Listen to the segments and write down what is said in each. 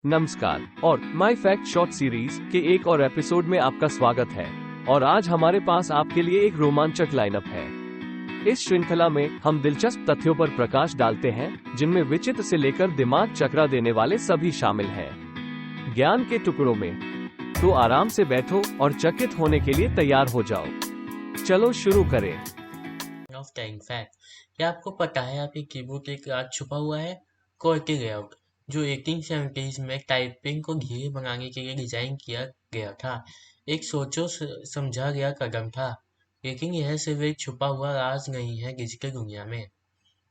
नमस्कार और माई fact short series के एक और एपिसोड में आपका स्वागत है। और आज हमारे पास आपके लिए एक रोमांचक लाइनअप है। इस श्रृंखला में हम दिलचस्प तथ्यों पर प्रकाश डालते हैं जिनमें विचित्र से लेकर दिमाग चकरा देने वाले सभी शामिल हैं। ज्ञान के टुकड़ों में तो आराम से बैठो और चकित होने के लिए तैयार हो जाओ। चलो शुरू करें। Of time fact. क्या आपको पता है आपके कीबोर्ड एक राज छुपा हुआ है? QWERTY लेआउट, जो 1870s में टाइपिंग को धीरे बनाने के लिए डिजाइन किया गया था, एक सोचो समझा गया कदम था। लेकिन यह सिर्फ एक छुपा हुआ राज नहीं है डिजिटल दुनिया में।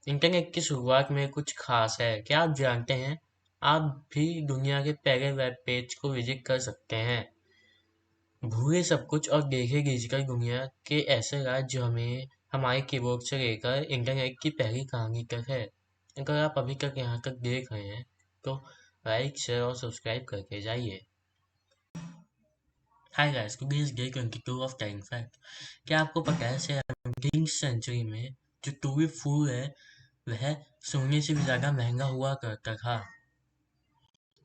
इंटरनेट की शुरुआत में कुछ खास है। क्या आप जानते हैं? आप भी दुनिया के पहले वेब पेज को विजिट कर सकते हैं। भूले सब कुछ और देखे डिजिटल दुनिया के ऐसे राज जो हमें हमारे कीबोर्ड से लेकर इंटरनेट की पहली कहानी तक है। अगर आप अभी तक यहाँ तक देख रहे हैं तो लाइक शेयर और सब्सक्राइब करके जाइए। हाय guys, today is day 22 of time fact. क्या आपको पता है 17th सेंचुरी में जो टूबी फूल है वह सोने से भी ज्यादा महंगा हुआ करता था।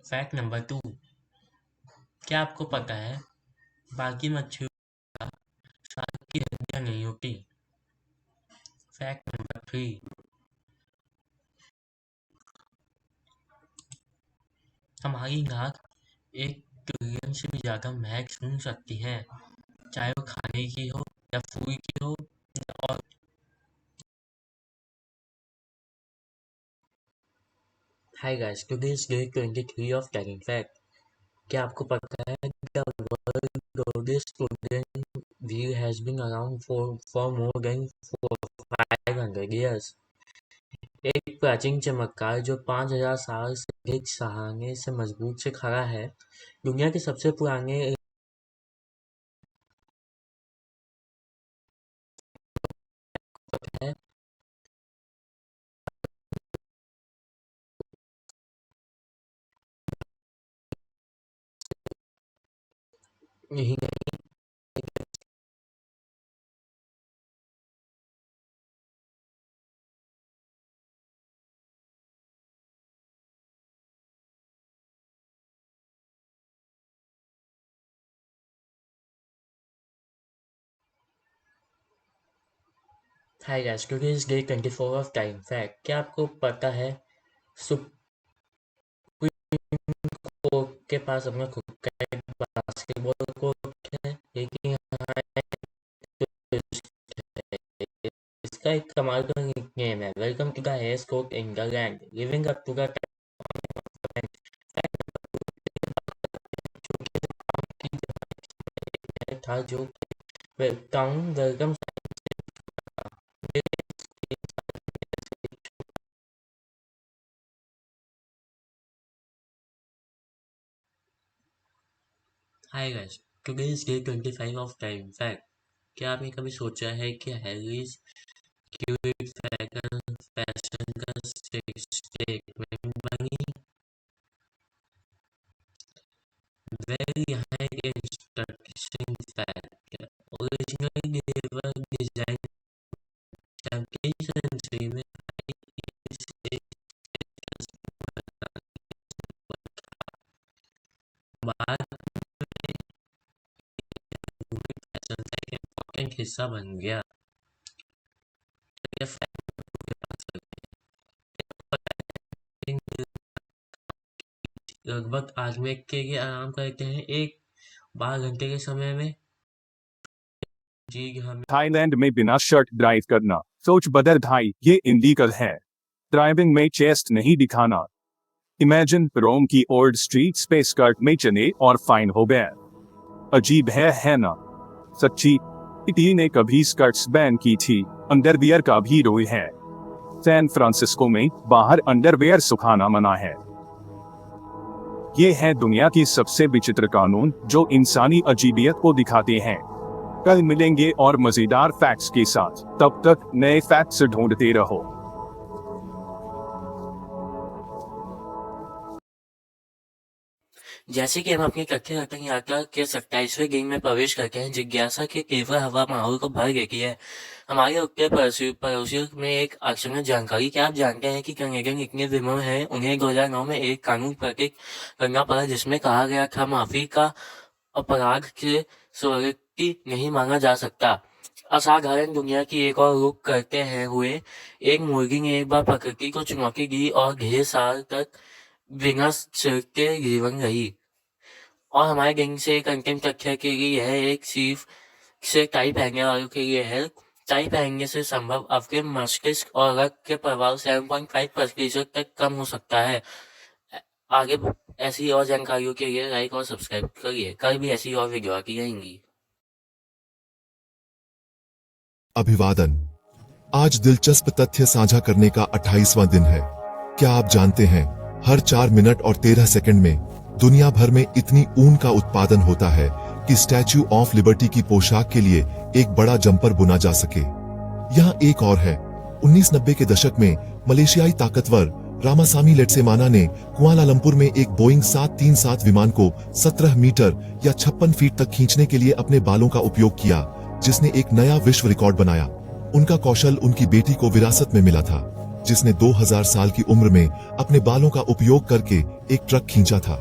Fact number 2। क्या आपको पता है बाकी मच्छियों की हड्डियां नहीं होती? Fact number 3। हमारी नाक 1 ट्रिलियन से भी ज्यादा महक सूंघ सकती है, चाहे वो खाने की हो या फूल की हो। और hi guys, today is day 23 of taking fact. क्या आपको पता है the world oldest wooden wheel has been around for more than 500 years? एक प्राचीन चमत्कार जो 5000 साल से अधिक सहारे से मजबूत से खड़ा है। दुनिया के सबसे पुराने है। यही नहीं, हाय guys, today is day 24 of time fact. क्या आपको पता है सुप्रीम कोर्ट के पास अपना खुद का एक बास्केटबॉल कोर्ट है, लेकिन यहाँ इसका एक कमाल का निकनेम है, welcome to the highest court in the land, living up to the था जो town welcome. Hi guys, today is day 25 of time fact. क्या आपने कभी सोचा है कि हैरिस क्यूट फैशन फैशन का स्टेटमेंट बनी? वेल, यहाँ एक इंस्ट्रक्शन फैक्ट है। Original deliver design 17th century में से बाद फैशन का एक इम्पोर्टेंट हिस्सा बन गया। ये फैक्ट लगभग आदमी के लिए आराम करते हैं एक 12 घंटे के समय में। जी हमें थाईलैंड में बिना शर्ट ड्राइव करना, सोच बदल भाई, ये इलीगल है। ड्राइविंग में चेस्ट नहीं दिखाना। इमेजिन रोम की ओल्ड स्ट्रीट्स पे स्कर्ट में चले और फाइन हो गए। अजीब है ना? सच्ची, इटली ने कभी स्कर्ट्स बैन की थी, अंडरवियर का भी रूल है। सैन फ्रांसिस्को में बाहर अंडरवियर सुखाना मना है। ये है दुनिया की सबसे विचित्र कानून जो इंसानी अजीबियत को दिखाते हैं। कल मिलेंगे और मजेदार फैक्ट्स के साथ, तब तक नए फैक्ट्स ढूंढते रहो। जैसे कि हम अपनी कक्षा रत्न यात्रा के 27वें दिन में प्रवेश करते हैं, जिज्ञासा की तीव्र हवा माहौल को भर देती है। हमारे उत्तर पड़ोसियों में एक अचानक जानकारी। क्या आप जानते हैं कि कैनेडियन इतने विनम्र हैं, उन्हें 2009 में एक कानून प्रतीक करना पड़ा जिसमें कहा गया था माफी का अपराध के स्वीकृति नहीं माना जा सकता। असाधारण दुनिया की एक और रुख करते हैं हुए एक मुर्गी ने एक बार प्रकृति को चुनौती दी और ढेर साल तक बिना छिड़के जीवन रही। और हमारे दिन से एक अंतिम तथ्य के लिए यह एक सिर्फ से टाई पहनने वालों के लिए है। टाई पहनने से संभव आपके मस्तिष्क और रक्त के प्रभाव 7.5% तक कम हो सकता है। आगे ऐसी और जानकारियों के लिए लाइक और सब्सक्राइब करिए। कल भी ऐसी और वीडियो आती रहेंगी। अभिवादन। आज दिलचस्प तथ्य साझा करने का 28वां दिन है। क्या आप जानते हैं, हर 4 मिनट और 13 सेकंड में दुनिया भर में इतनी ऊन का उत्पादन होता है कि स्टैच्यू ऑफ लिबर्टी की पोशाक के लिए एक बड़ा जंपर बुना जा सके। यहाँ एक और है। 1990 के दशक में मलेशियाई ताकतवर रामासामी लेट्सेमाना ने कुआलालंपुर में एक बोइंग 737 विमान को 17 मीटर या 56 फीट तक खींचने के लिए अपने बालों का उपयोग किया, जिसने एक नया विश्व रिकॉर्ड बनाया। उनका कौशल उनकी बेटी को विरासत में मिला था, जिसने 2000 साल की उम्र में अपने बालों का उपयोग करके एक ट्रक खींचा था।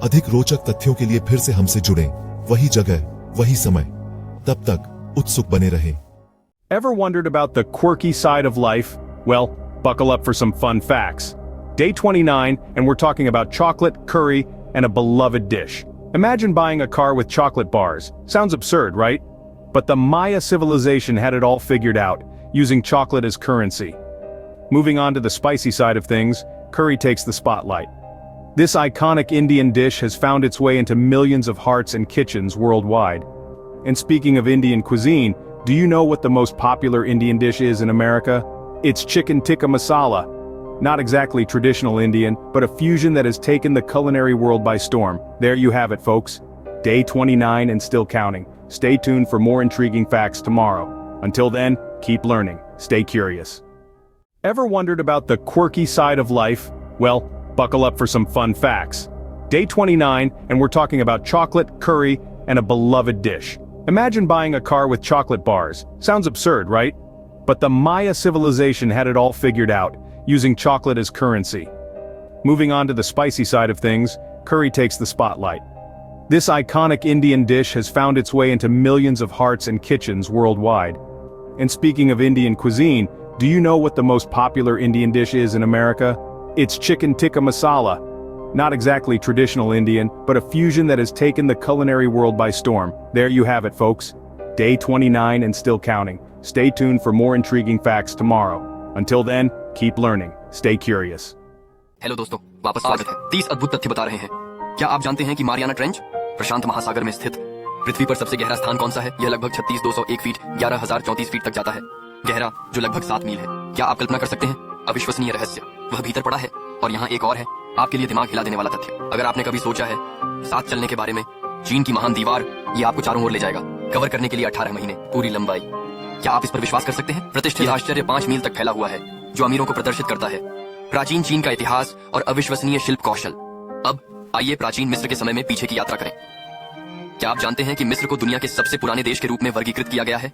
अधिक रोचक तथ्यों के लिए फिर से हमसे जुड़ें, वही जगह, वही समय। तब तक उत्सुक बने रहें। Ever wondered about the quirky side of life? Well, buckle up for some fun facts. Day 29, and we're talking about chocolate, curry, and a beloved dish. Imagine buying a car with chocolate bars. Sounds absurd, right? But the Maya civilization had it all figured out, using chocolate as currency. Moving on to the spicy side of things, curry takes the spotlight. This iconic Indian dish has found its way into millions of hearts and kitchens worldwide. And speaking of Indian cuisine, do you know what the most popular Indian dish is in America? It's chicken tikka masala. Not exactly traditional Indian, but a fusion that has taken the culinary world by storm. There you have it, folks. Day 29 and still counting. Stay tuned for more intriguing facts tomorrow. Until then, keep learning. Stay curious. Ever wondered about the quirky side of life? Well, buckle up for some fun facts. Day 29, and we're talking about chocolate, curry, and a beloved dish. Imagine buying a car with chocolate bars. Sounds absurd, right? But the Maya civilization had it all figured out, using chocolate as currency. Moving on to the spicy side of things, curry takes the spotlight. This iconic Indian dish has found its way into millions of hearts and kitchens worldwide. And speaking of Indian cuisine, do you know what the most popular Indian dish is in America? It's chicken tikka masala. Not exactly traditional Indian, but a fusion that has taken the culinary world by storm. There you have it, folks. Day 29 and still counting. Stay tuned for more intriguing facts tomorrow. Until then, keep learning. Stay curious. Hello दोस्तों, वापस स्वागत है। 30 अद्भुत तथ्य बता रहे हैं। क्या आप जानते हैं कि मारियाना ट्रेंच प्रशांत महासागर में स्थित पृथ्वी पर सबसे गहरा स्थान कौन सा है? यह लगभग 36,201 फीट 11,034 फीट तक जाता है। गहरा, जो लगभग 7 मील है। क्या आप कल्पना कर सकते हैं? अविश्वसनीय रहस्य, वह भीतर पड़ा है। और यहाँ एक और है, आपके लिए दिमाग हिला देने वाला तथ्य। अगर आपने कभी सोचा है साथ चलने के बारे में, चीन की महान दीवार, ये आपको चारों ओर ले जाएगा, कवर करने के लिए 18 महीने, पूरी लंबाई। क्या आप इस पर विश्वास कर सकते हैं? प्रतिष्ठित आश्चर्य 5 मील तक फैला हुआ है, जो अमीरों को प्रदर्शित करता है प्राचीन चीन का इतिहास और अविश्वसनीय शिल्प कौशल। अब आइए प्राचीन मिस्र के समय में पीछे की यात्रा करें। क्या आप जानते हैं कि मिस्र को दुनिया के सबसे पुराने देश के रूप में वर्गीकृत किया गया है?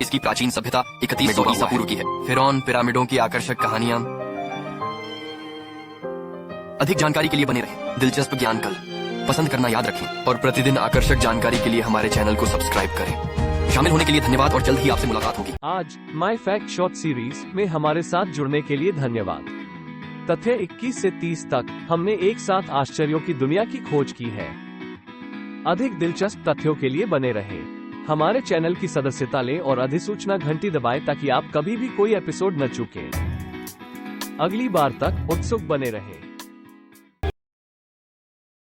इसकी प्राचीन सभ्यता 3100 ईसा पूर्व की है। फिरौन, पिरामिडों की आकर्षक कहानियां। अधिक जानकारी के लिए बने रहें। दिलचस्प ज्ञान कल पसंद करना याद रखें और प्रतिदिन आकर्षक जानकारी के लिए हमारे चैनल को सब्सक्राइब करें। शामिल होने के लिए धन्यवाद और जल्द ही आपसे मुलाकात होगी। आज माय फैक्ट शॉर्ट सीरीज में हमारे साथ जुड़ने के लिए धन्यवाद। तथ्य 21 से 30 तक हमने एक साथ आश्चर्यों की दुनिया की खोज की है। अधिक दिलचस्प तथ्यों के लिए बने रहें। हमारे चैनल की सदस्यता लें और अधिसूचना घंटी दबाएं ताकि आप कभी भी कोई एपिसोड न चूकें। अगली बार तक उत्सुक बने रहें।